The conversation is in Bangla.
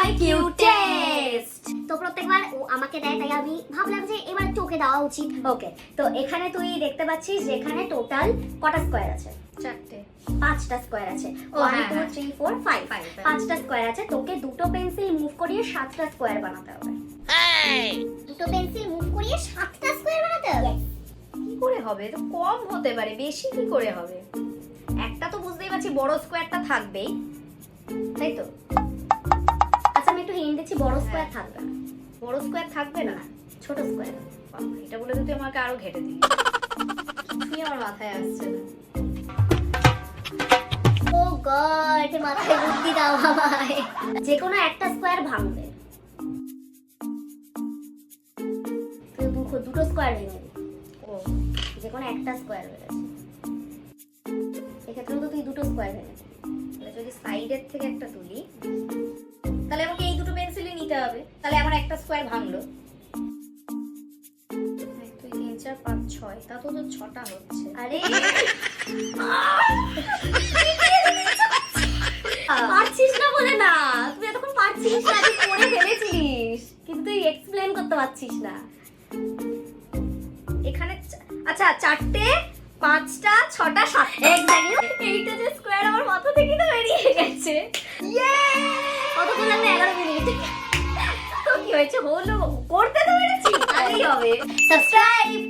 IQ test. তো প্রত্যেকবার ও আমাকে দেয়, তাই আমি ভাবলাম যে এবার তোকে দেওয়া উচিত। ওকে, তো এখানে তুই দেখতে পাচ্ছিস যে এখানে টোটাল কটা স্কোয়ার আছে? চারটে, পাঁচটা স্কোয়ার আছে। ও, 1 হ্যাঁ, 2 হ্যাঁ। 3 4 5 Five, হ্যাঁ। পাঁচটা স্কোয়ার আছে। তোকে দুটো পেন্সিল মুভ করিয়ে 7টা স্কোয়ার বানাতে হবে। দুটো পেন্সিল মুভ করিয়ে 7টা স্কোয়ার বানাতে হবে। কি করে হবে? তো কম হতে পারে, বেশি কি করে হবে? একটা তো বুঝতেই পারছি বড় স্কোয়ারটা থাকবেই, তাই তো? আচ্ছা, আমি একটু হিন্ট দিচ্ছি, বড় স্কোয়ার থাকবে না। বড় স্কোয়ার থাকবে না, ছোট স্কোয়ার। বাবা, এটা বলে তো তুই আমাকে আরো ঘেটে দিলি। কিছুই আমার মাথায় আসছে না। ও গড, মাথায় বুদ্ধি দাও আমায়। যে কোনো একটা স্কোয়ার ভাঙবে। তুই দুটো স্কোয়ার ভেঙে দিবি। ও, যে কোনো একটা স্কোয়ার বেড়েছে, এক্ষেত্রে তো তুই দুটো স্কোয়ার ভেঙে দিবি। তাহলে যদি সাইডের থেকে একটা তুলি, তাহলে আমাকে এই দুটো পেন্সিলই নিতে হবে। তাহলে আমার একটা স্কোয়ার ভাঙলো। 1 2 3 4 5 6, তা তো 6টা হচ্ছে। আরে পারছিস না বলে না, তুই এতক্ষণ পারছিস না, তুই করে ফেলেছিস, কিন্তু তুই এক্সপ্লেন করতে পারছিস না। এখানে আচ্ছা 4টে, 5টা, 6টা, 7টা। এক্স্যাক্টলি। এইটা যে স্কোয়ার আমার মাথা থেকে তো বেরিয়ে গেছে। ইয়ে! কতক্ষণ লাগবে? 11 মিনিট। তো কি হয়েছে? হলো, করতে তো পেরেছি, তাহলেই হবে। সাবস্ক্রাইব।